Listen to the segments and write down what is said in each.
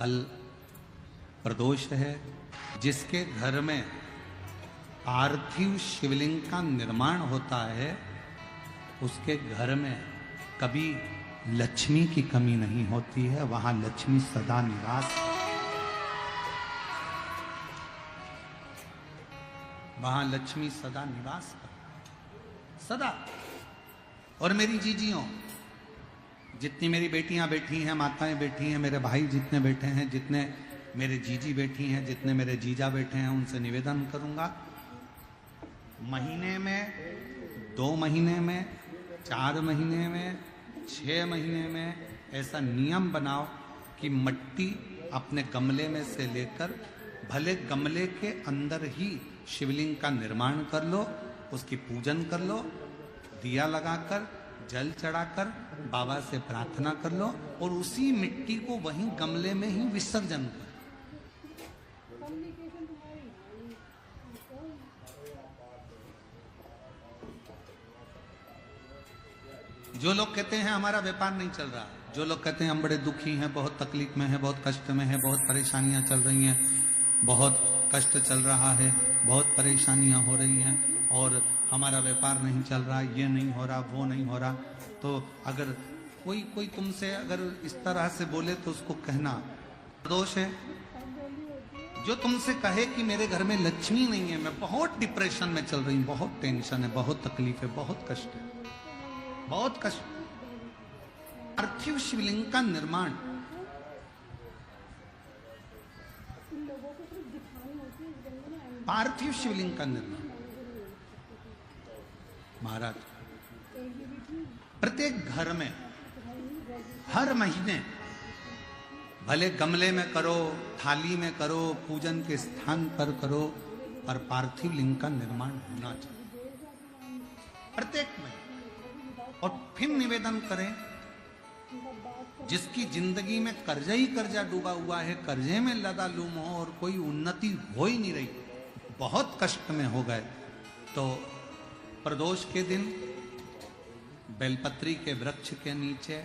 कल प्रदोष है। जिसके घर में पार्थिव शिवलिंग का निर्माण होता है उसके घर में कभी लक्ष्मी की कमी नहीं होती है, वहां लक्ष्मी सदा निवास, वहां लक्ष्मी सदा निवास कर सदा। और मेरी जीजियों, जितनी मेरी बेटियां बैठी हैं, माताएं बैठी हैं, मेरे भाई जितने बैठे हैं, जितने मेरे जीजी बैठी हैं, जितने मेरे जीजा बैठे हैं, उनसे निवेदन करूंगा, महीने में, 2 महीने में, 4 महीने में, 6 महीने में ऐसा नियम बनाओ कि मिट्टी अपने गमले में से लेकर भले गमले के अंदर ही शिवलिंग का निर्माण कर लो, उसकी पूजन कर लो, दिया लगाकर, जल चढ़ाकर बाबा से प्रार्थना कर लो और उसी मिट्टी को वहीं गमले में ही विसर्जन कर। जो लोग कहते हैं हमारा व्यापार नहीं चल रहा, जो लोग कहते हैं हम बड़े दुखी हैं, बहुत तकलीफ में हैं, बहुत कष्ट में हैं, बहुत परेशानियां चल रही हैं, बहुत कष्ट चल रहा है, बहुत परेशानियां हो रही हैं और हमारा व्यापार नहीं चल रहा, ये नहीं हो रहा, वो नहीं हो रहा, तो अगर कोई तुमसे अगर इस तरह से बोले तो उसको कहना दोष है। जो तुमसे कहे कि मेरे घर में लक्ष्मी नहीं है, मैं बहुत डिप्रेशन में चल रही हूं, बहुत टेंशन है, बहुत तकलीफ है, बहुत कष्ट है, बहुत कष्ट। पार्थिव शिवलिंग का निर्माण, पार्थिव शिवलिंग का निर्माण महाराज प्रत्येक घर में हर महीने भले गमले में करो, थाली में करो, पूजन के स्थान पर करो, पर पार्थिव लिंग का निर्माण होना चाहिए प्रत्येक में। और फिर निवेदन करें, जिसकी जिंदगी में कर्जा ही कर्जा डूबा हुआ है, कर्जे में लदालूम हो और कोई उन्नति हो ही नहीं रही, बहुत कष्ट में हो गए, तो प्रदोष के दिन बेलपत्री के वृक्ष के नीचे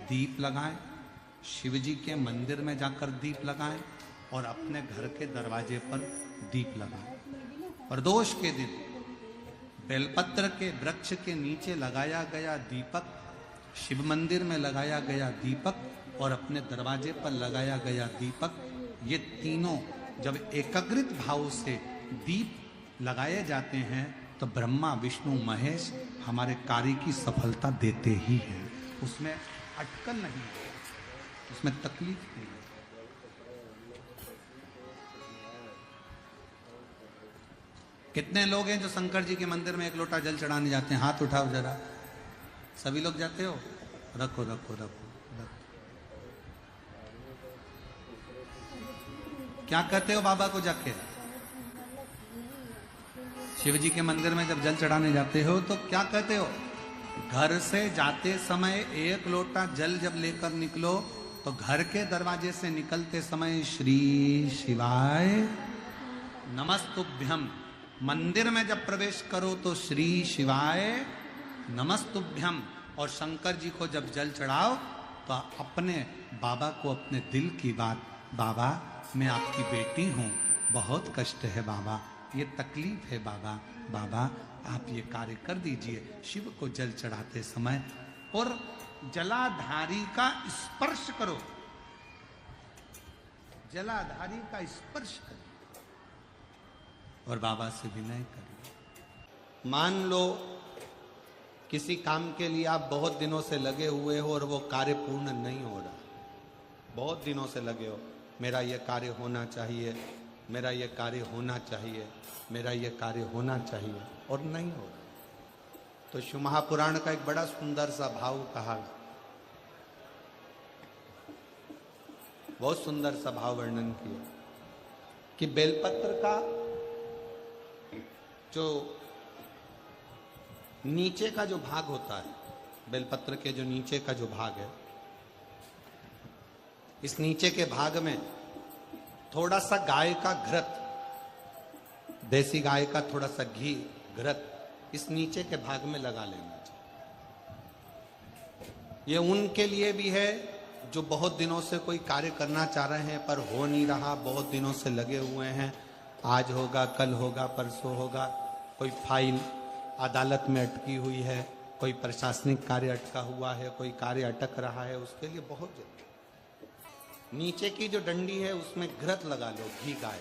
दीप लगाएं, शिव जी के मंदिर में जाकर दीप लगाएं और अपने घर के दरवाजे पर दीप लगाएं। प्रदोष के दिन बेलपत्र के वृक्ष के नीचे लगाया गया दीपक, शिव मंदिर में लगाया गया दीपक और अपने दरवाजे पर लगाया गया दीपक, ये तीनों जब एकाग्रित भाव से दीप लगाए जाते हैं तो ब्रह्मा विष्णु महेश हमारे कार्य की सफलता देते ही हैं, उसमें अटकल नहीं है, उसमें तकलीफ नहीं है। कितने लोग हैं जो शंकर जी के मंदिर में 1 लोटा जल चढ़ाने जाते हैं? हाथ उठाओ जरा, सभी लोग जाते हो? रखो रखो रखो रखो। क्या कहते हो बाबा को जाके? शिव जी के मंदिर में जब जल चढ़ाने जाते हो तो क्या कहते हो? घर से जाते समय 1 लोटा जल जब लेकर निकलो तो घर के दरवाजे से निकलते समय श्री शिवाय नमस्तुभ्यम, मंदिर में जब प्रवेश करो तो श्री शिवाय नमस्तुभ्यम, और शंकर जी को जब जल चढ़ाओ तो अपने बाबा को अपने दिल की बात, बाबा मैं आपकी बेटी हूँ, बहुत कष्ट है बाबा, ये तकलीफ है बाबा, बाबा आप ये कार्य कर दीजिए। शिव को जल चढ़ाते समय और जलाधारी का स्पर्श करो, जलाधारी का स्पर्श करो और बाबा से विनय करो। मान लो किसी काम के लिए आप बहुत दिनों से लगे हुए हो और वो कार्य पूर्ण नहीं हो रहा, बहुत दिनों से लगे हो, मेरा ये कार्य होना चाहिए, मेरा ये कार्य होना चाहिए, मेरा ये कार्य होना चाहिए, और नहीं हो रहा। तो शिव महापुराण का एक बड़ा सुंदर सा भाव कहा, बहुत सुंदर सा भाव वर्णन किया कि बेलपत्र का जो नीचे का जो भाग होता है, बेलपत्र के जो नीचे का जो भाग है, इस नीचे के भाग में थोड़ा सा गाय का घृत, देसी गाय का थोड़ा सा घी घृत इस नीचे के भाग में लगा लेना चाहिए। ये उनके लिए भी है जो बहुत दिनों से कोई कार्य करना चाह रहे हैं पर हो नहीं रहा, बहुत दिनों से लगे हुए हैं, आज होगा, कल होगा, परसों होगा, कोई फाइल अदालत में अटकी हुई है, कोई प्रशासनिक कार्य अटका हुआ है, कोई कार्य अटक रहा है, उसके लिए बहुत जरूरी। नीचे की जो डंडी है उसमें घृत लगा लो, घी गाय,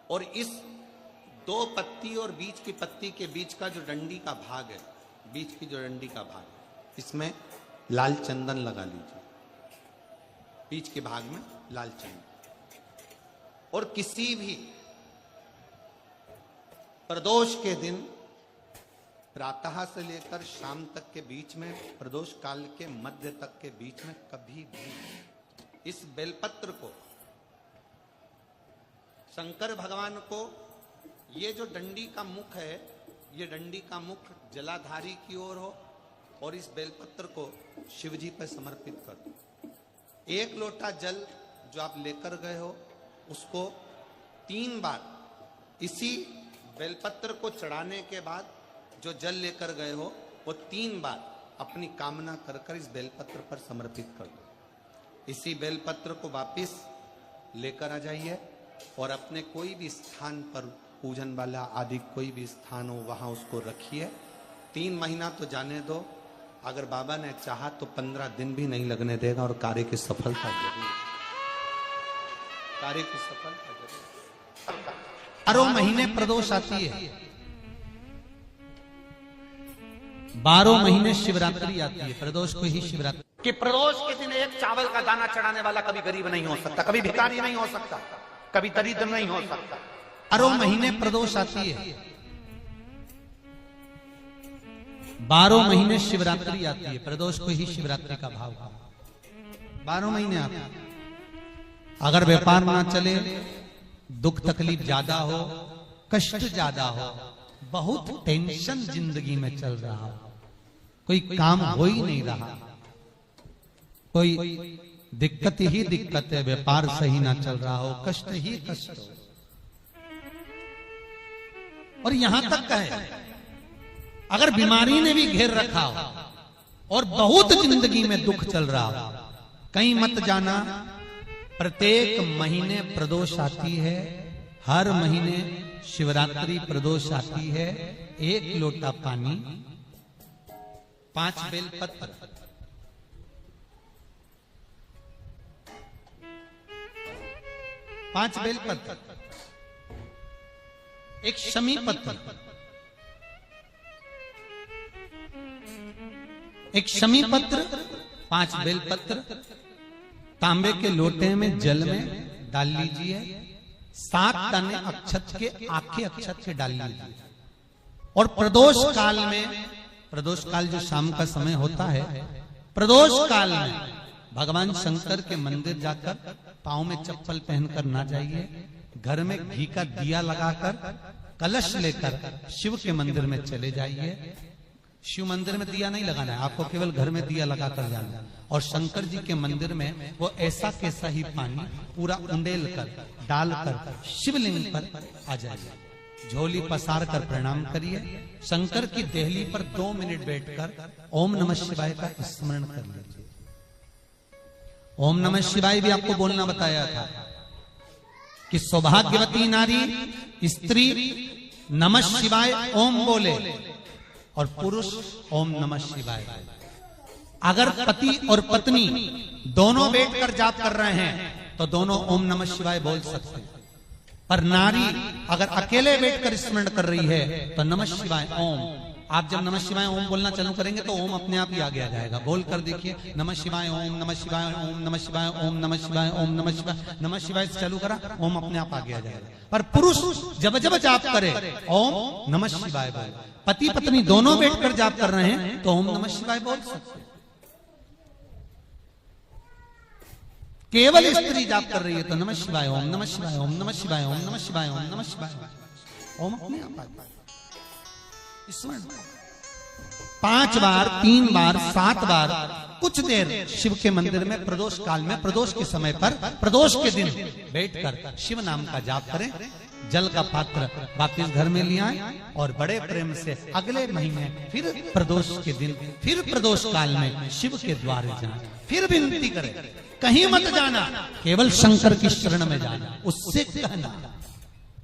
और इस 2 पत्ती और बीच की पत्ती के बीच का जो डंडी का भाग है, बीच की जो डंडी का भाग है, इसमें लाल चंदन लगा लीजिए, बीच के भाग में लाल चंदन। और किसी भी प्रदोष के दिन प्रातः से लेकर शाम तक के बीच में, प्रदोष काल के मध्य तक के बीच में कभी भी इस बेलपत्र को शंकर भगवान को, ये जो डंडी का मुख है, ये डंडी का मुख जलाधारी की ओर हो और इस बेलपत्र को शिव जी पर समर्पित कर दो। 1 लोटा जल जो आप लेकर गए हो उसको 3 बार इसी बेलपत्र को चढ़ाने के बाद जो जल लेकर गए हो वो 3 बार अपनी कामना कर कर इस बेलपत्र पर समर्पित कर दो। इसी बेलपत्र को वापिस लेकर आ जाइए और अपने कोई भी स्थान पर, पूजन वाला आदि कोई भी स्थान हो, वहां उसको रखिए। 3 महीना तो जाने दो, अगर बाबा ने चाहा तो 15 दिन भी नहीं लगने देगा और कार्य की सफलता जरूर, कार्य की सफलता जरूर। 12 महीने प्रदोष आती है, 12 महीने शिवरात्रि आती है, प्रदोष को ही शिवरात्रि। कि प्रदोष के दिन एक चावल का दाना चढ़ाने वाला कभी गरीब नहीं हो सकता, कभी भिखारी नहीं हो सकता, कभी दरिद्र नहीं हो सकता। 12 महीने प्रदोष आती है, 12 महीने शिवरात्रि आती है, प्रदोष को ही शिवरात्रि का भाव है। 12 महीने आते हैं। अगर व्यापार ना चले, दुख तकलीफ ज्यादा हो, कष्ट ज्यादा हो, बहुत टेंशन जिंदगी में चल रहा हो, कोई काम हो ही नहीं रहा, कोई दिक्कत ही दिक्कत है, व्यापार सही ना चल रहा हो, कष्ट ही कष्ट हो, और यहां तक है अगर बीमारी ने भी घेर रखा हो और बहुत जिंदगी में दुख चल रहा हो, कहीं मत जाना। प्रत्येक महीने प्रदोष आती है, हर महीने शिवरात्रि प्रदोष आती है। 1 लोटा पानी, 5 बेलपत्र, 5 बेलपत्र, 1 शमी पत्र, 1 शमी पत्र, 5 बेलपत्र तांबे के लोटे में जल में डाल लीजिए। 7 दाने अक्षत के, आखे अक्षत के डाल लीजिए। और प्रदोष काल में, प्रदोष काल जो शाम का समय होता है, प्रदोष काल में भगवान शंकर के मंदिर जाकर पांव में चप्पल पहनकर ना जाइए, घर में घी का दिया लगाकर कलश लेकर शिव के मंदिर में चले जाइए। शिव मंदिर में दिया नहीं लगाना है आपको, केवल घर में दिया लगाकर जाना है। और शंकर जी के मंदिर में वो ऐसा कैसा ही पानी पूरा उंडेल कर डालकर शिवलिंग पर आ जाइए। झोली पसार कर प्रणाम करिए। शंकर की देहली पर 2 मिनट बैठकर ओम नमः शिवाय का स्मरण कर लीजिए। ओम नमः शिवाय भी आपको बोलना बताया था कि सौभाग्यवती नारी स्त्री नमः शिवाय ओम बोले और पुरुष ओम नमः शिवाय। अगर पति और पत्नी दोनों बैठकर जाप कर रहे हैं तो दोनों ओम नमः शिवाय बोल सकते हैं, पर नारी अगर अकेले बैठकर स्मरण कर रही है तो नमः शिवाय ओम। आप जब नमः शिवाय ओम बोलना चालू करेंगे तो ओम अपने आप ही आगे आ जाएगा। बोल कर देखिए, नमः शिवाय ओम, नमः शिवाय ओम, नमः शिवाय ओम, नमः शिवाय ओम, नमः शिवाय, नमः शिवाय से चालू करा, ओम अपने आप आगे आ जाएगा। पर पुरुष जब जब जाप करे ओम नमः शिवाय बोले। पति पत्नी दोनों बैठकर जाप कर रहे हैं तो ओम नमः शिवाय बोल सकते हैं। केवल स्त्री जाप कर रही है तो नमः शिवाय ओम, नमः शिवाय ओम, नमः शिवाय ओम, नमः शिवाय ओम, नमः शिवाय ओम अपने आप आ जाएगा। 5 बार, 3 बार, 7 बार कुछ देर शिव के मंदिर में प्रदोष काल में, प्रदोष के समय पर, प्रदोष के दिन बैठकर शिव नाम का जाप करें। जल का पात्र वापिस घर में ले आए और बड़े प्रेम से अगले महीने फिर प्रदोष के दिन फिर प्रदोष काल में शिव के द्वारे जाए, फिर विनती करें कहीं मत जाना, केवल शंकर की शरण में जाना, उससे कहना,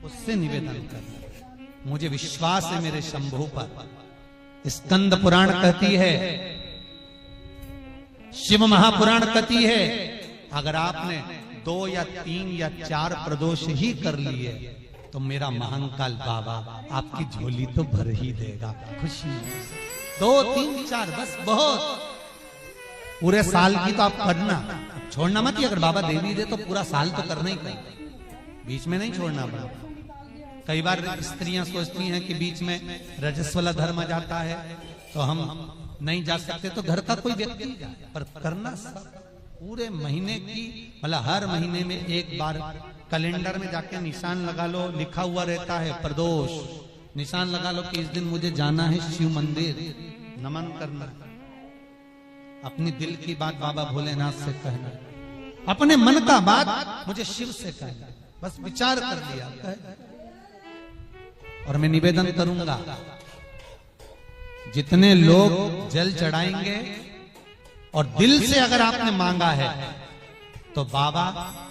उससे निवेदन करना। मुझे विश्वास है मेरे शंभु पर। स्कंद पुराण कहती है, शिव महापुराण कहती है, अगर आपने 2 या 3 या 4 प्रदोष ही कर लिए तो मेरा महाकाल बाबा आपकी झोली तो भर ही देगा खुशी। 2, 3, 4 बस बहुत। पूरे साल की तो आप करना, छोड़ना मत ही। अगर बाबा दे भी दे तो पूरा साल तो करना ही करना, बीच में नहीं छोड़ना पड़ा। कई बार स्त्रियां सोचती हैं कि बीच में रजस्वला धर्म जाता है तो हम नहीं जा सकते, तो घर का कोई व्यक्ति जाए, पर करना पूरे महीने की, मतलब हर महीने में एक बार कैलेंडर में जाके निशान लगा लो, लिखा हुआ रहता है प्रदोष, निशान लगा लो कि इस दिन मुझे जाना है शिव मंदिर, नमन करना, अपनी दिल की बात बाबा भोलेनाथ से कहना, अपने मन का बात मुझे शिव से कहना, बस विचार कर लिया। और मैं निवेदन करूंगा, जितने लोग जल चढ़ाएंगे और दिल से अगर आपने मांगा है तो बाबा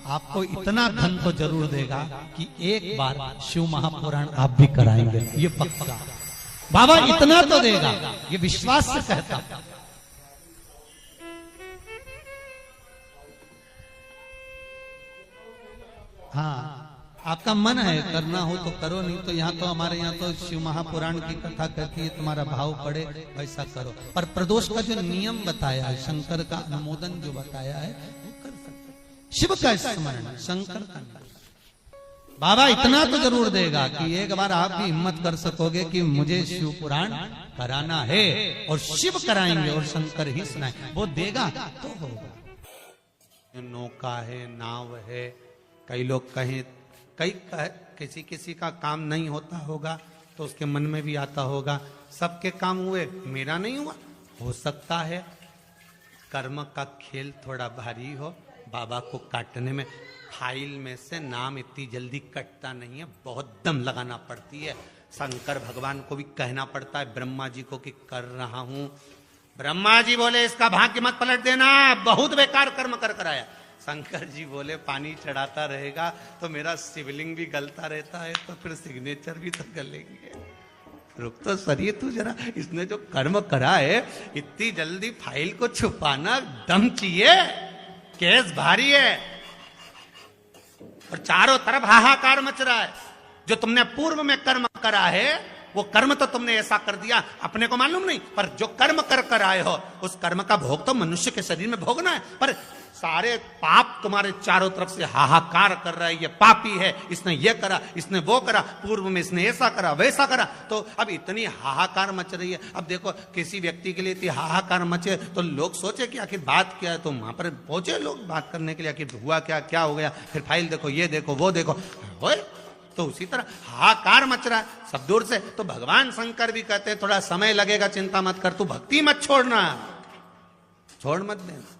आपको इतना धन तो जरूर देगा कि एक बार शिव महापुराण आप भी कराएंगे, ये पक्का। बाबा इतना तो देगा, ये विश्वास से कहता। हाँ, आपका मन है करना हो तो करो, नहीं तो यहाँ तो हमारे यहाँ तो शिव महापुराण की कथा कहती है, तुम्हारा भाव पड़े वैसा करो। पर प्रदोष का जो नियम बताया है, शंकर का अनुमोदन जो बताया है, वो कर सकते। शिव का स्मरण, शंकर का नहीं। बाबा इतना तो जरूर देगा कि एक बार आप भी हिम्मत कर सकोगे कि मुझे शिव पुराण कराना है, और शिव कराएंगे और शंकर ही सुनाए, वो देगा तो होगा। नौका है, नाव है, कई लोग कहें, किसी किसी का काम नहीं होता होगा तो उसके मन में भी आता होगा सबके काम हुए, मेरा नहीं हुआ। हो सकता है कर्म का खेल थोड़ा भारी हो, बाबा को काटने में फाइल में से नाम इतनी जल्दी कटता नहीं है, बहुत दम लगाना पड़ती है। शंकर भगवान को भी कहना पड़ता है ब्रह्मा जी को कि कर रहा हूं। ब्रह्मा जी बोले इसका भाग्य मत पलट देना, बहुत बेकार कर्म कर कराया। शंकर जी बोले पानी चढ़ाता रहेगा तो मेरा शिवलिंग भी गलता रहता है, तो फिर सिग्नेचर भी तो गलेंगे। रुक तो सरिये तू जरा, इसने जो कर्म करा है इतनी जल्दी फाइल को छुपाना दम चाहिए, केस भारी है। और चारों तरफ हाहाकार मच रहा है। जो तुमने पूर्व में कर्म करा है वो कर्म तो तुमने ऐसा कर दिया, अपने को मालूम नहीं, पर जो कर्म कर आए हो उस कर्म का भोग तो मनुष्य के शरीर में भोगना है। पर सारे पाप तुम्हारे चारों तरफ से हाहाकार कर रहा है, ये पापी है, इसने ये करा, इसने वो करा, पूर्व में इसने ऐसा करा वैसा करा, तो अब इतनी हाहाकार मच रही है। अब देखो किसी व्यक्ति के लिए इतनी हाहाकार मचे तो लोग सोचे कि आखिर बात क्या है, तो वहां पर पहुंचे लोग बात करने के लिए, आखिर हुआ क्या, क्या हो गया, फिर फाइल देखो, ये देखो, वो देखो, तो उसी तरह हाहाकार मच रहा है सब दूर से। तो भगवान शंकर भी कहते हैं थोड़ा समय लगेगा, चिंता मत कर, तू भक्ति मत छोड़ना, छोड़ मत देना,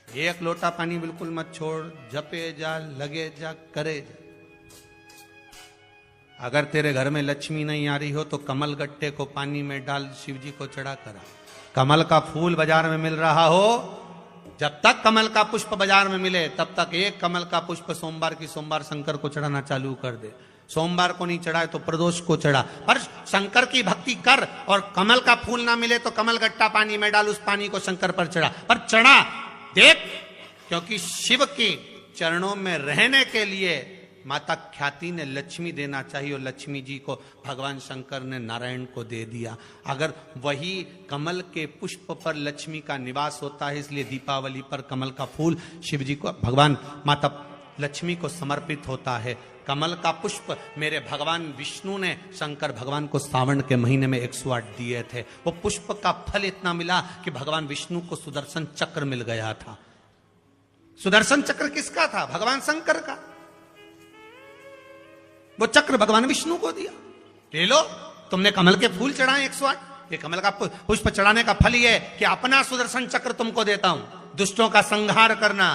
एक लोटा पानी बिल्कुल मत छोड़, जपे जा, लगे जा, करे जा। अगर तेरे घर में लक्ष्मी नहीं आ रही हो तो कमल गट्टे को पानी में डाल, शिव जी को चढ़ा करा। कमल का फूल बाजार में मिल रहा हो, जब तक कमल का पुष्प बाजार में मिले तब तक एक कमल का पुष्प सोमवार की सोमवार शंकर को चढ़ाना चालू कर दे। सोमवार को नहीं चढ़ाए तो प्रदोष को चढ़ा, पर शंकर की भक्ति कर। और कमल का फूल ना मिले तो कमल गट्टा पानी में डाल, उस पानी को शंकर पर चढ़ा, पर चढ़ा देख, क्योंकि शिव के चरणों में रहने के लिए माता ख्याति ने लक्ष्मी देना चाहिए, और लक्ष्मी जी को भगवान शंकर ने नारायण को दे दिया। अगर वही कमल के पुष्प पर लक्ष्मी का निवास होता है, इसलिए दीपावली पर कमल का फूल शिव जी को, भगवान माता लक्ष्मी को समर्पित होता है। कमल का पुष्प मेरे भगवान विष्णु ने शंकर भगवान को सावन के महीने में 108 दिए थे। वो पुष्प का फल इतना मिला कि भगवान विष्णु को सुदर्शन चक्र मिल गया था। सुदर्शन चक्र किसका था? भगवान शंकर का। वो चक्र भगवान विष्णु को दिया। ले लो, तुमने कमल के फूल चढ़ाए 108, ये कमल का पुष्प चढ़ाने का फल ये कि अपना सुदर्शन चक्र तुमको देता हूं, दुष्टों का संहार करना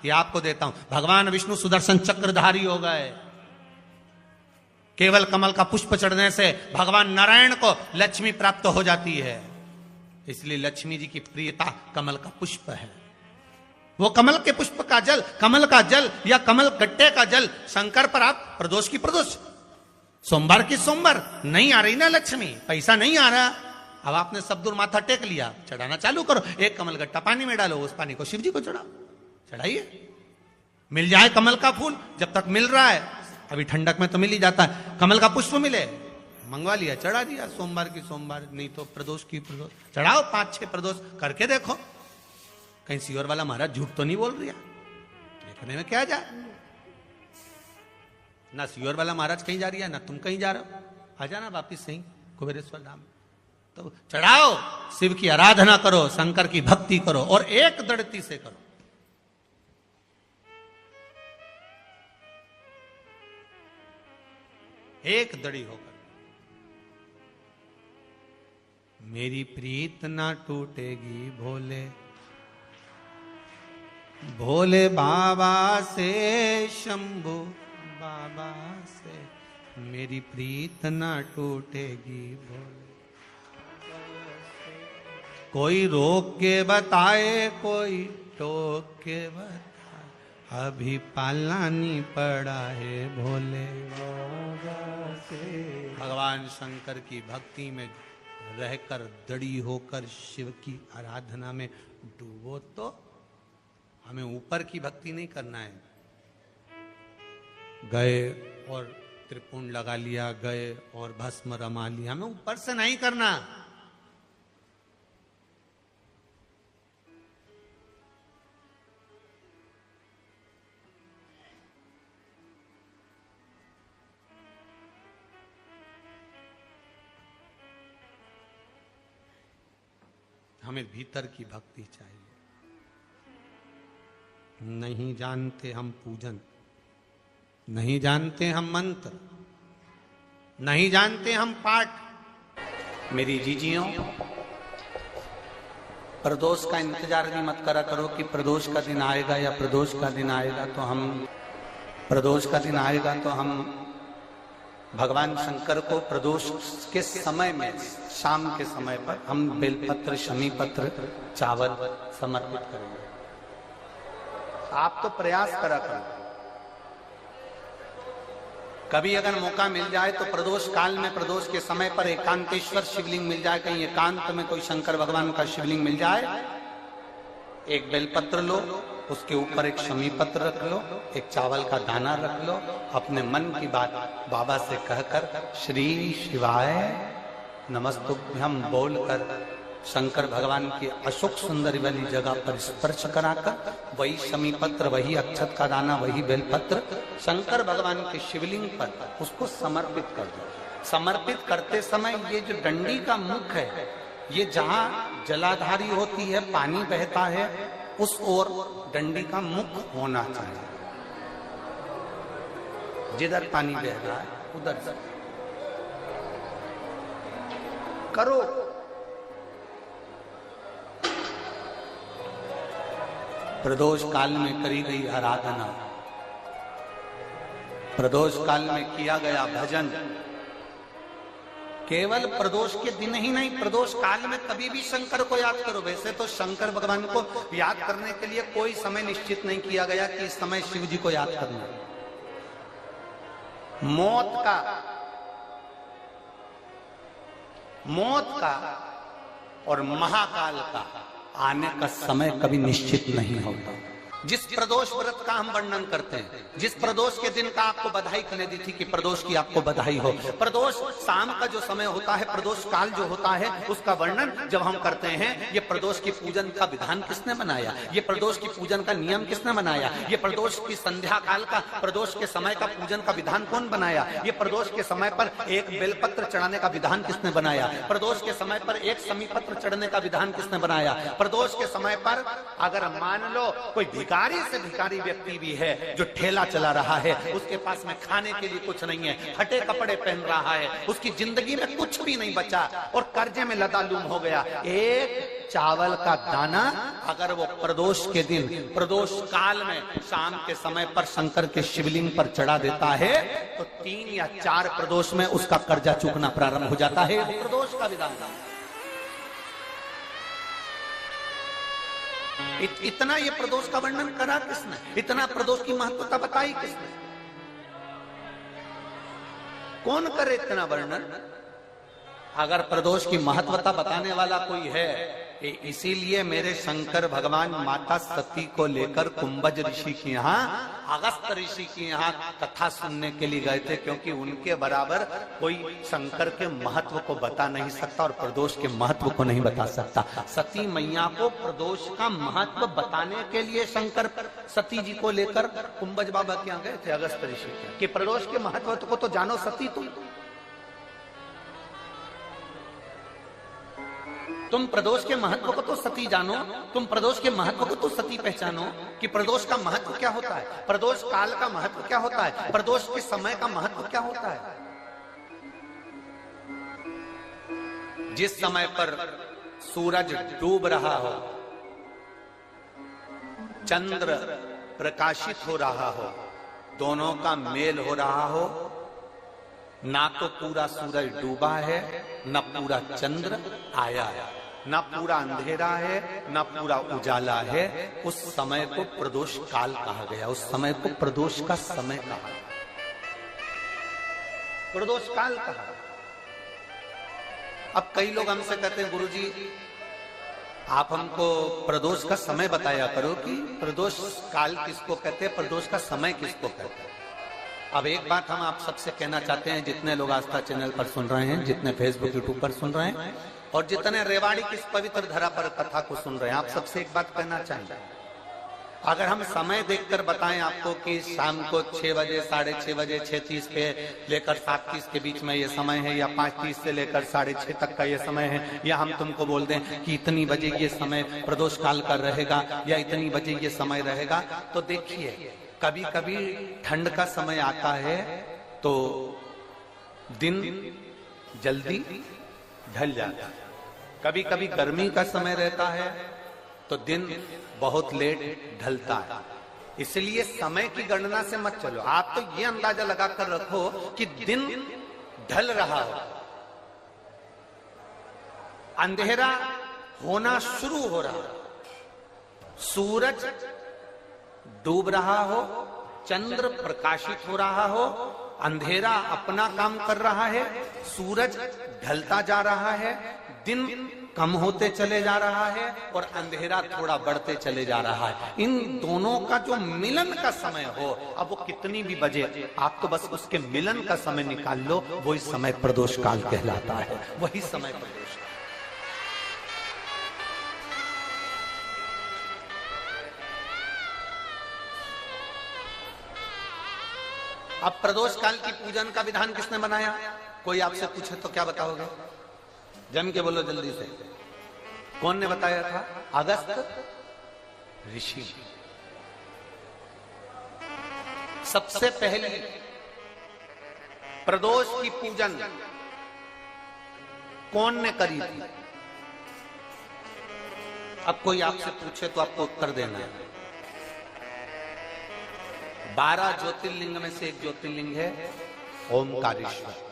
ये आपको देता हूं। भगवान विष्णु सुदर्शन चक्रधारी हो गए। केवल कमल का पुष्प चढ़ने से भगवान नारायण को लक्ष्मी प्राप्त हो जाती है। इसलिए लक्ष्मी जी की प्रियता कमल का पुष्प है। वो कमल के पुष्प का जल, कमल का जल या कमल गट्टे का जल शंकर पर आप प्रदोष की प्रदोष, सोमवार की सोमवार नहीं आ रही ना लक्ष्मी, पैसा नहीं आ रहा, अब आपने सब दूर माथा टेक लिया, चढ़ाना चालू करो। एक कमल गट्टा पानी में डालो, उस पानी को शिव जी को चढ़ाओ, चढ़ाइए। मिल जाए कमल का फूल, जब तक मिल रहा है, अभी ठंडक में तो मिल ही जाता है, कमल का पुष्प मिले, मंगवा लिया, चढ़ा दिया। सोमवार की सोमवार, नहीं तो प्रदोष की प्रदोष चढ़ाओ, 5-6 प्रदोष करके देखो। कहीं सीवर वाला महाराज झूठ तो नहीं बोल रहा, देखने में क्या जाए। ना सीवर वाला महाराज कहीं जा रही है, ना तुम कहीं जा रहे हो, आ जाना वापिस सही कुबेरेश्वर धाम। तो चढ़ाओ, शिव की आराधना करो, शंकर की भक्ति करो, और एक दृढ़ता से करो। एक दड़ी होकर। मेरी प्रीत ना टूटेगी भोले भोले बाबा से, शंभू बाबा से, मेरी प्रीत ना टूटेगी भोले। कोई रोक के बताए, कोई टोक के बताए, अभी पालानी पड़ा है भोले बाबा से। भगवान शंकर की भक्ति में रहकर दड़ी होकर शिव की आराधना में डूबो। तो हमें ऊपर की भक्ति नहीं करना है, गए और त्रिपुंड लगा लिया, गए और भस्म रमा लिया, हमें ऊपर से नहीं करना। हमें भीतर की भक्ति चाहिए। नहीं जानते हम पूजन, नहीं जानते हम मंत्र, नहीं जानते हम पाठ। मेरी जीजियों, प्रदोष का इंतजार भी मत करा करो कि प्रदोष का दिन आएगा या प्रदोष का दिन आएगा तो हम, प्रदोष का दिन आएगा तो हम भगवान शंकर को प्रदोष के समय में, शाम के समय पर हम बेलपत्र, शमी पत्र, चावल समर्पित करेंगे। आप तो प्रयास करा करो। कभी अगर मौका मिल जाए तो प्रदोष काल में, प्रदोष के समय पर एकांतेश्वर शिवलिंग मिल जाए, कहीं एकांत में कोई शंकर भगवान का शिवलिंग मिल जाए, एक बेलपत्र लो, उसके ऊपर एक शमी पत्र रख लो, एक चावल का दाना रख लो, अपने मन की बात बाबा से कहकर श्री शिवाय नमस्तुभ्यं बोलकर शंकर भगवान की अशोक सुंदरी वाली जगह पर स्पर्श कराकर, वही शमी पत्र, वही अक्षत का दाना, वही बेलपत्र शंकर भगवान के शिवलिंग पर उसको समर्पित कर दो। समर्पित करते समय ये जो डंडी का मुख है, ये जहां जलाधारी होती है, पानी बहता है, उस ओर डंडी का मुख होना चाहिए। जिधर पानी बह रहा है उधर से करो। प्रदोष काल में करी गई आराधना, प्रदोष काल में किया गया भजन, केवल प्रदोष के दिन ही नहीं, प्रदोष काल में कभी भी शंकर को याद करो। वैसे तो शंकर भगवान को याद करने के लिए कोई समय निश्चित नहीं किया गया कि इस समय शिव जी को याद करना। मौत का और महाकाल का आने का समय कभी निश्चित नहीं होता। जिस प्रदोष व्रत का हम वर्णन करते हैं, जिस प्रदोष के दिन का आपको बधाई करने दी थी कि प्रदोष की आपको बधाई हो, प्रदोष शाम का जो समय होता है, प्रदोष काल जो होता है, उसका वर्णन जब हम करते हैं, ये प्रदोष की पूजन का विधान किसने बनाया, ये प्रदोष की पूजन का नियम किसने बनाया, ये प्रदोष की संध्या काल का, प्रदोष के समय का पूजन का विधान कौन बनाया, ये प्रदोष के समय पर एक बेलपत्र चढ़ाने का विधान किसने बनाया, प्रदोष के समय पर एक शमी पत्र चढ़ने का विधान किसने बनाया, प्रदोष के समय पर अगर मान लो कोई भिखारी से भिखारी व्यक्ति भी है जो ठेला चला रहा है, उसके पास में खाने के लिए कुछ नहीं है, फटे कपड़े पहन रहा है, उसकी जिंदगी में कुछ भी नहीं बचा और कर्जे में लदालूम हो गया, एक चावल का दाना अगर वो प्रदोष के दिन, प्रदोष काल में शाम के समय पर शंकर के शिवलिंग पर चढ़ा देता है तो 3 या 4 प्रदोष में उसका कर्जा चूकना प्रारंभ हो जाता है। प्रदोष का विधान था। इतना ये प्रदोष का वर्णन करा किसने? इतना प्रदोष की महत्वता बताई किसने? कौन करे इतना वर्णन? अगर प्रदोष की महत्वता बताने वाला कोई है, इसीलिए मेरे शंकर भगवान माता सती को लेकर कुंभज ऋषि के यहाँ, अगस्त ऋषि के यहाँ कथा सुनने के लिए गए थे, क्योंकि उनके बराबर कोई शंकर के महत्व को बता नहीं सकता और प्रदोष के महत्व को नहीं बता सकता। सती मैया को प्रदोष का महत्व बताने के लिए शंकर सती जी को लेकर कुंभज बाबा के यहाँ गए थे, अगस्त ऋषि के, कि प्रदोष के महत्व को तो जानो सती, तुम प्रदोष के महत्व को तो सती जानो, तुम प्रदोष के महत्व को तो सती पहचानो कि प्रदोष का महत्व क्या होता है, प्रदोष काल का महत्व क्या होता है, प्रदोष के समय का महत्व क्या होता है। जिस समय पर सूरज डूब रहा हो, चंद्र प्रकाशित हो रहा हो, दोनों का मेल हो रहा हो, ना तो पूरा सूरज डूबा है, न पूरा चंद्र आया है, न पूरा अंधेरा है, न पूरा उजाला है, उस समय को प्रदोष काल कहा गया। उस समय को प्रदोष का समय कहा, प्रदोष काल कहा। अब कई लोग हमसे कहते हैं, गुरुजी आप हमको प्रदोष का समय बताया करो कि प्रदोष काल किसको कहते हैं, प्रदोष का समय किसको कहते हैं। अब एक बात हम आप सबसे कहना चाहते हैं, जितने लोग आस्था चैनल पर सुन रहे हैं, जितने फेसबुक यूट्यूब पर सुन रहे हैं और जितने रेवाड़ी की इस पवित्र धरा पर कथा को सुन रहे हैं, आप सबसे एक बात कहना चाहेंगे। अगर हम समय देखकर बताएं आपको कि शाम को 6 बजे, 6:30 बजे, 6:30 पे लेकर 7:30 के बीच में ये समय है, या 5:30 से लेकर 6:30 तक का ये समय है, या हम तुमको बोल दें कि इतनी बजे ये समय प्रदोष काल का रहेगा या इतनी बजे ये समय रहेगा, तो देखिए कभी कभी ठंड का समय आता है तो दिन जल्दी ढल जाता है, कभी कभी गर्मी का समय रहता है तो दिन बहुत लेट ढलता है। इसलिए समय की गणना से मत चलो, आप तो ये अंदाजा लगाकर रखो कि दिन ढल रहा हो, अंधेरा होना शुरू हो रहा, सूरज डूब रहा हो, चंद्र प्रकाशित हो रहा हो, अंधेरा अपना काम कर रहा है, सूरज ढलता जा रहा है, दिन कम होते चले जा रहा है और अंधेरा थोड़ा बढ़ते चले जा रहा है। इन दोनों का जो मिलन का समय हो, अब वो कितनी भी बजे, आप तो बस उसके मिलन का समय निकाल लो, वही समय प्रदोष काल कहलाता है, वही समय प्रदोष। अब प्रदोष काल की पूजन का विधान किसने बनाया? कोई आपसे पूछे तो क्या बताओगे? जम के बोलो जल्दी से, कौन ने बताया था? अगस्त ऋषि। सबसे पहले प्रदोष की पूजन कौन ने करी थी? अब कोई आपसे पूछे तो आपको उत्तर देना है। 12 ज्योतिर्लिंग में से एक ज्योतिर्लिंग है ओमकारेश्वर।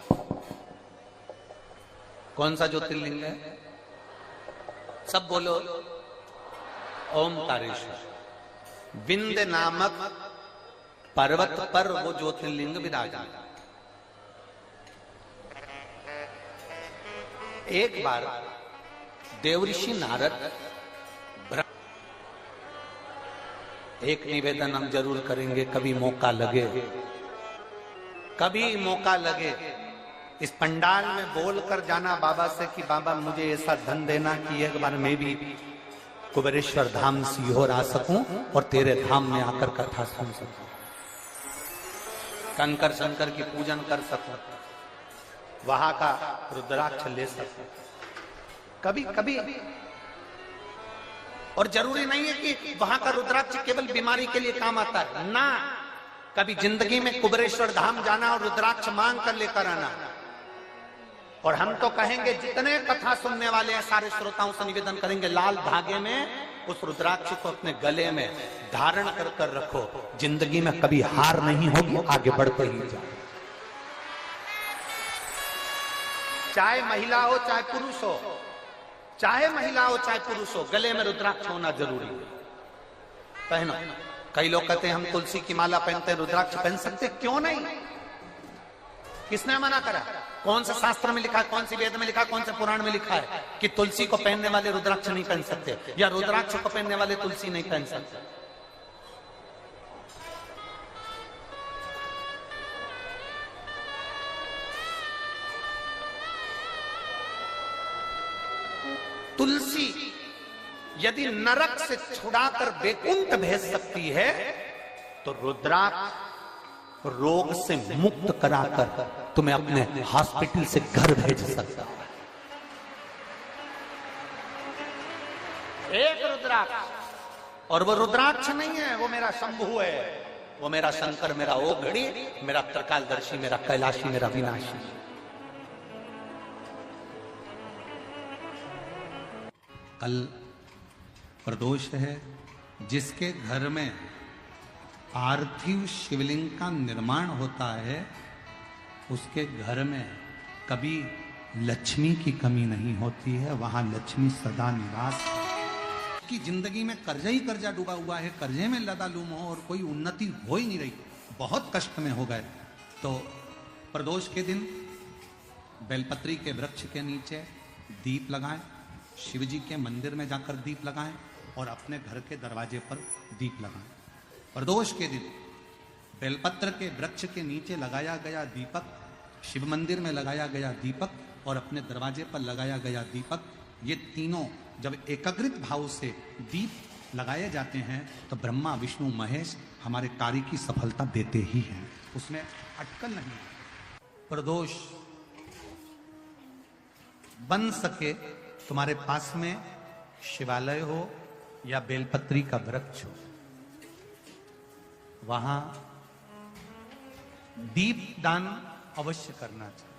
कौन सा ज्योतिर्लिंग है? सब बोलो। ओमकारेश्वर। विंध्य नामक पर्वत पर वो ज्योतिर्लिंग विराजमान। एक बार देवऋषि नारद, एक निवेदन हम जरूर करेंगे, कभी मौका लगे, कभी मौका लगे इस पंडाल में बोल कर जाना बाबा से कि बाबा मुझे ऐसा धन देना कि एक बार मैं भी कुबेरेश्वर धाम सीहोर आ सकूं और तेरे धाम में आकर कथा सुन सकूं, कंकर शंकर की पूजन कर सकूं, वहां का रुद्राक्ष ले सकूं। कभी कभी, और जरूरी नहीं है कि वहां का रुद्राक्ष केवल बीमारी के लिए काम आता है ना, कभी जिंदगी में कुबेरेश्वर धाम जाना और रुद्राक्ष मांग कर लेकर आना। और हम तो कहेंगे, जितने कथा सुनने वाले हैं सारे श्रोताओं से निवेदन करेंगे, लाल धागे में उस रुद्राक्ष को अपने गले में धारण कर कर रखो। जिंदगी में कभी हार नहीं होगी, आगे बढ़ते ही जाओ। चाहे महिला हो चाहे पुरुष हो, चाहे महिला हो चाहे पुरुष हो, गले में रुद्राक्ष होना जरूरी है। पहनो। कई लोग कहते हैं हम तुलसी की माला पहनते हैं, रुद्राक्ष पहन सकते, क्यों नहीं? किसने मना करा? कौन सा शास्त्र में लिखा है, कौन सी वेद में लिखा है, कौन से पुराण में लिखा है कि तुलसी को पहनने वाले रुद्राक्ष नहीं पहन सकते, या रुद्राक्ष को पहनने वाले तुलसी नहीं पहन सकते? तुलसी यदि नरक से छुड़ाकर वैकुंठ भेज सकती है, तो रुद्राक्ष रोग से मुक्त कराकर तुम्हें अपने हॉस्पिटल से घर भेज सकता है। एक रुद्राक्ष, और वो रुद्राक्ष नहीं है, वो मेरा शंभु है, वो मेरा शंकर, मेरा ओघड़ी, मेरा त्रिकालदर्शी, मेरा कैलाशी, मेरा विनाशी। कल प्रदोष है, जिसके घर में पार्थिव शिवलिंग का निर्माण होता है, उसके घर में कभी लक्ष्मी की कमी नहीं होती है, वहां लक्ष्मी सदा निवास है। की जिंदगी में कर्जा ही कर्जा डूबा हुआ है, कर्जे में लदालूम हो और कोई उन्नति हो ही नहीं रही, बहुत कष्ट में हो गए। तो प्रदोष के दिन बेलपत्री के वृक्ष के नीचे दीप लगाएं, शिव जी के मंदिर में जाकर दीप लगाएं और अपने घर के दरवाजे पर दीप लगाएं। प्रदोष के दिन बेलपत्र के वृक्ष के नीचे लगाया गया दीपक, शिव मंदिर में लगाया गया दीपक और अपने दरवाजे पर लगाया गया दीपक, ये तीनों जब एकाग्रित भाव से दीप लगाए जाते हैं तो ब्रह्मा विष्णु महेश हमारे कार्य की सफलता देते ही हैं, उसमें अटकल नहीं। प्रदोष बन सके तुम्हारे पास में शिवालय हो या बेलपत्री का वृक्ष हो, वहां दीप दान अवश्य करना चाहिए।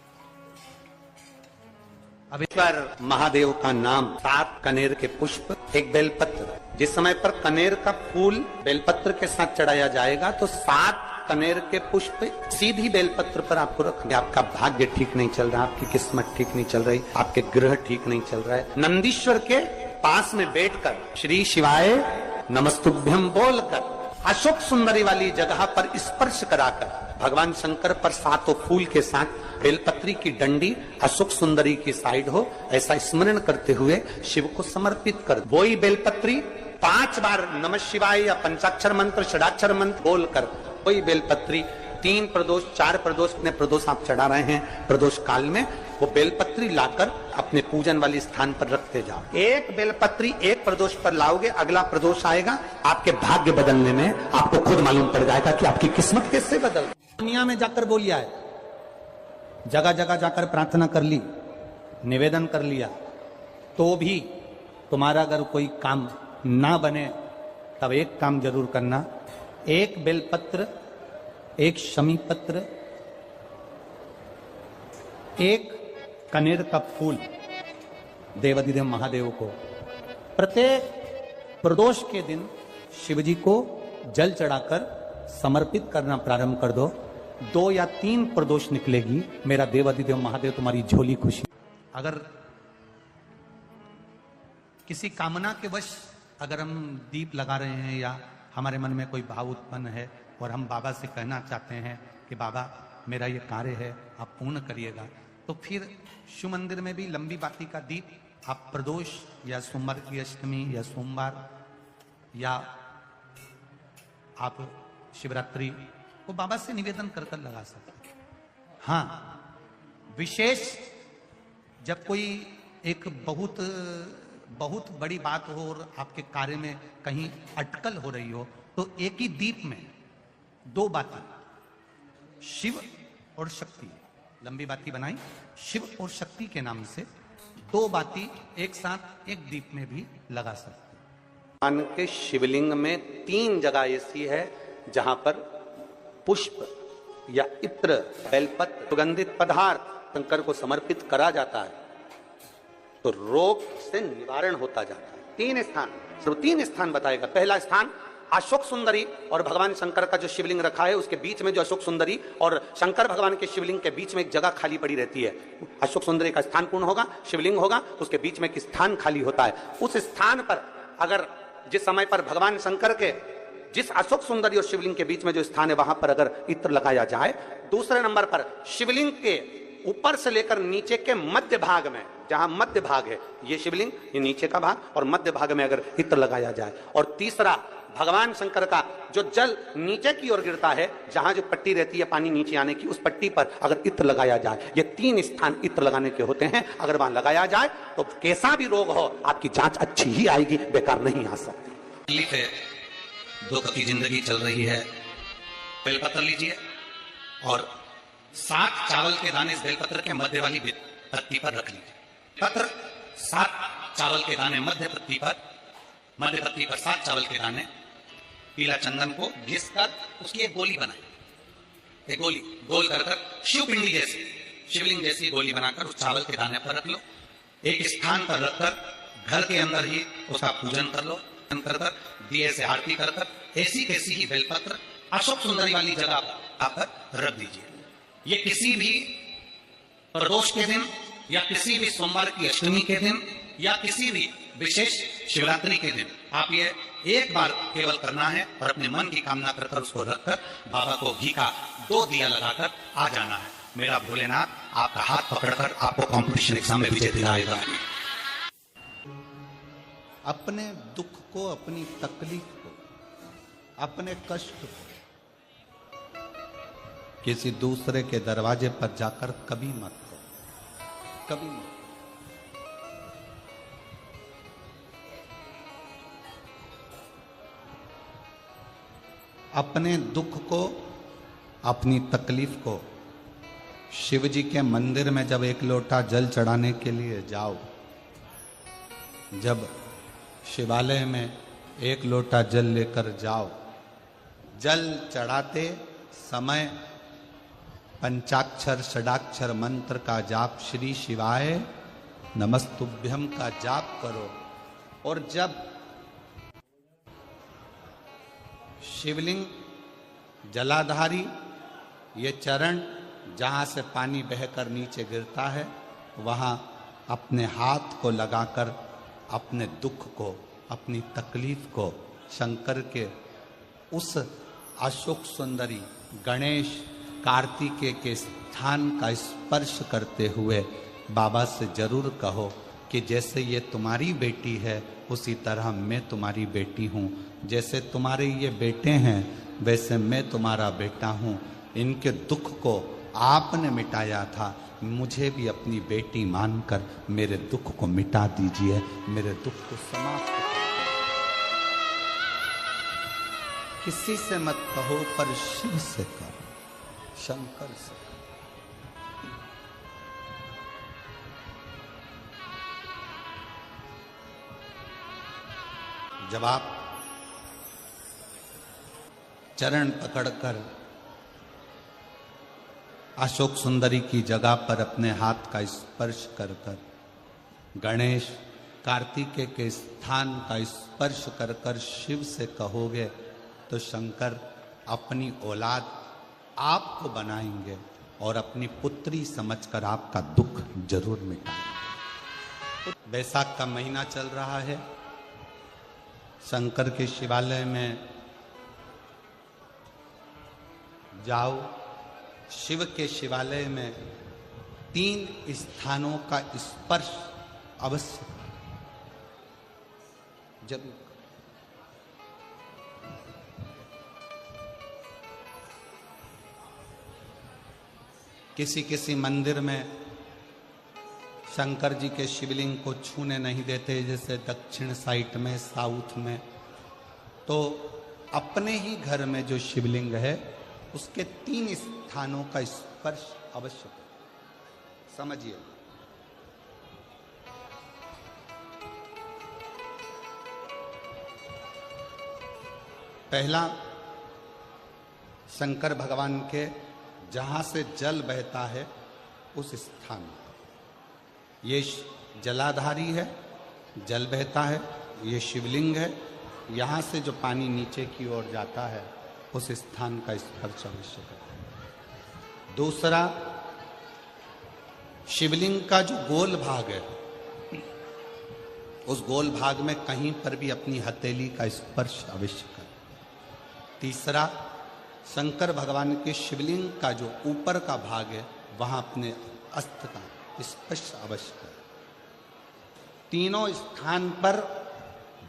अबेश्वर महादेव का नाम, 7 कनेर के पुष्प, एक बेलपत्र। जिस समय पर कनेर का फूल बेलपत्र के साथ चढ़ाया जाएगा तो 7 कनेर के पुष्प सीधी बेलपत्र पर आपको रखेंगे। आपका भाग्य ठीक नहीं चल रहा, आपकी किस्मत ठीक नहीं चल रही, आपके ग्रह ठीक नहीं चल रहा है, नंदीश्वर के पास में बैठकर श्री शिवाय नमस्तुभ्यम बोलकर अशोक सुंदरी वाली जगह पर स्पर्श कराकर भगवान शंकर पर 7 फूल के साथ बेलपत्री की डंडी अशोक सुंदरी की साइड हो, ऐसा स्मरण करते हुए शिव को समर्पित कर वही बेलपत्री 5 बार नमः शिवाय या पंचाक्षर मंत्र, षडाक्षर मंत्र बोलकर वही बेलपत्री 3 प्रदोष 4 प्रदोष, अपने प्रदोष आप चढ़ा रहे हैं प्रदोष काल में, वो बेलपत्री लाकर अपने पूजन वाले स्थान पर रखते जाओ। एक बेलपत्री एक प्रदोष पर लाओगे, अगला प्रदोष आएगा, आपके भाग्य बदलने में आपको खुद मालूम पड़ जाएगा कि आपकी किस्मत कैसे बदल। दुनिया में जाकर बोलिया है, जगह जगह जाकर प्रार्थना कर ली, निवेदन कर लिया, तो भी तुम्हारा अगर कोई काम ना बने तब एक काम जरूर करना, एक बेलपत्र, एक शमी पत्र, एक कनेर का फूल देवाधिदेव महादेव को प्रत्येक प्रदोष के दिन शिव जी को जल चढ़ाकर समर्पित करना प्रारंभ कर दो। 2 या 3 प्रदोष निकलेगी, मेरा देवाधिदेव महादेव तुम्हारी झोली खुशी। अगर किसी कामना के वश अगर हम दीप लगा रहे हैं या हमारे मन में कोई भाव उत्पन्न है और हम बाबा से कहना चाहते हैं कि बाबा मेरा ये कार्य है आप पूर्ण करिएगा, तो फिर शिव मंदिर में भी लंबी बाती का दीप आप प्रदोष या सोमवार की अष्टमी या सोमवार या आप शिवरात्रि को बाबा से निवेदन कर कर लगा सकते हैं। हाँ, विशेष जब कोई एक बहुत बड़ी बात हो और आपके कार्य में कहीं अटकल हो रही हो, तो एक ही दीप में 2 बाती, शिव और शक्ति, लंबी बाती बनाई शिव और शक्ति के नाम से, 2 बाती एक साथ एक दीप में भी लगा सकते। भगवान के शिवलिंग में 3 जगह ऐसी है जहां पर पुष्प या इत्र, बेलपत्र, सुगंधित पदार्थ शंकर को समर्पित करा जाता है तो रोग से निवारण होता जाता है। 3 स्थान, सिर्फ 3 स्थान बताएगा। पहला स्थान अशोक सुंदरी और भगवान शंकर का जो शिवलिंग रखा है उसके बीच में जो अशोक सुंदरी और शंकर भगवान के शिवलिंग के बीच में एक जगह खाली पड़ी रहती है। अशोक सुंदरी का स्थान पूर्ण होगा, शिवलिंग होगा, उसके बीच में एक स्थान खाली होता है। उस स्थान पर अगर जिस समय पर भगवान शंकर के जिस अशोक सुंदरी और शिवलिंग के बीच में जो स्थान है वहां पर अगर इत्र लगाया जाए, दूसरे नंबर पर शिवलिंग के ऊपर से लेकर नीचे के मध्य भाग में, जहां मध्य भाग है ये शिवलिंग, ये नीचे का भाग और मध्य भाग में अगर इत्र लगाया जाए, और तीसरा भगवान शंकर का जो जल नीचे की ओर गिरता है, जहां जो पट्टी रहती है पानी नीचे आने की, उस पट्टी पर अगर इत्र लगाया जाए, ये 3 स्थान इत्र लगाने के होते हैं। अगर वहां लगाया जाए तो कैसा भी रोग हो आपकी जांच अच्छी ही आएगी, बेकार नहीं आ सकती। दुख की जिंदगी चल रही है, बेलपत्र लीजिए और 7 चावल के दाने इस बेलपत्र के मध्य वाली पत्ती पर रख लीजिए। पत्र 7 चावल के दाने मध्य पत्ती पर 7 चावल के दाने पीला चंदन को घिस कर उसकी एक गोली बनाए। एक गोली गोल कर शिवपिंडी जैसी, शिवलिंग जैसी गोली बनाकर उस चावल के दाने पर रख लो। एक स्थान पर रखकर घर के अंदर ही उसका पूजन कर लो। कर दिए से आरती कर ऐसी कैसी ही बेलपत्र अशोक सुंदरी वाली जगह पर रख दीजिए। ये किसी भी प्रदोष के दिन या किसी भी सोमवार की अष्टमी के दिन या किसी भी विशेष शिवरात्रि के दिन आप ये एक बार केवल करना है और अपने मन की कामना कर उसको रखकर बाबा को घी का 2 दिया लगाकर आ जाना है। मेरा भोलेनाथ आपका हाथ पकड़कर आपको कॉम्पिटिशन एग्जाम में विजय दिलाएगा। अपने दुख को, अपनी तकलीफ को, अपने कष्ट को किसी दूसरे के दरवाजे पर जाकर कभी मत करो, कभी मत। अपने दुख को, अपनी तकलीफ को शिव जी के मंदिर में जब 1 लोटा जल चढ़ाने के लिए जाओ, जब शिवालय में 1 लोटा जल लेकर जाओ, जल चढ़ाते समय पंचाक्षर षडाक्षर मंत्र का जाप, श्री शिवाय नमस्तुभ्यम का जाप करो। और जब शिवलिंग जलाधारी ये चरण जहां से पानी बहकर नीचे गिरता है, वहां अपने हाथ को लगाकर अपने दुख को, अपनी तकलीफ को शंकर के उस अशोक सुंदरी गणेश कार्तिकेय के स्थान का स्पर्श करते हुए बाबा से जरूर कहो कि जैसे ये तुम्हारी बेटी है उसी तरह मैं तुम्हारी बेटी हूँ, जैसे तुम्हारे ये बेटे हैं वैसे मैं तुम्हारा बेटा हूँ। इनके दुख को आपने मिटाया था, मुझे भी अपनी बेटी मानकर मेरे दुख को मिटा दीजिए, मेरे दुख को समाप्त कर। किसी से मत कहो पर शिव से कहो, शंकर से। जब आप चरण पकड़कर अशोक सुंदरी की जगह पर अपने हाथ का स्पर्श कर कर, गणेश कार्तिकेय के स्थान का स्पर्श कर कर शिव से कहोगे तो शंकर अपनी औलाद आपको बनाएंगे और अपनी पुत्री समझकर आपका दुख जरूर मिटाएंगे। बैसाख का महीना चल रहा है, शंकर के शिवालय में जाओ। शिव के शिवालय में 3 स्थानों का स्पर्श अवश्य जरूर। किसी किसी मंदिर में शंकर जी के शिवलिंग को छूने नहीं देते, जैसे दक्षिण साइड में, साउथ में। तो अपने ही घर में जो शिवलिंग है उसके 3 स्थानों का स्पर्श अवश्य समझिए। पहला, शंकर भगवान के जहां से जल बहता है उस स्थान पर। ये जलाधारी है, जल बहता है, ये शिवलिंग है। यहाँ से जो पानी नीचे की ओर जाता है उस स्थान का स्पर्श अवश्य करें। दूसरा, शिवलिंग का जो गोल भाग है उस गोल भाग में कहीं पर भी अपनी हथेली का स्पर्श अवश्य करें। तीसरा, शंकर भगवान के शिवलिंग का जो ऊपर का भाग है वहां अपने अस्त्र का स्पर्श अवश्य करें। तीनों स्थान पर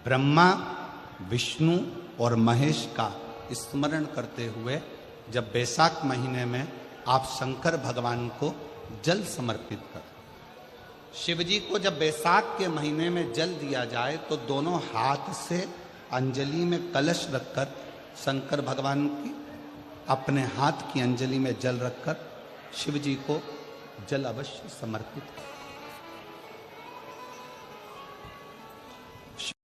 ब्रह्मा, विष्णु और महेश का स्मरण करते हुए जब वैशाख महीने में आप शंकर भगवान को जल समर्पित करें। शिव जी को जब वैशाख के महीने में जल दिया जाए तो दोनों हाथ से अंजलि में कलश रखकर शंकर भगवान की अपने हाथ की अंजलि में जल रखकर शिव जी को जल अवश्य समर्पित करें।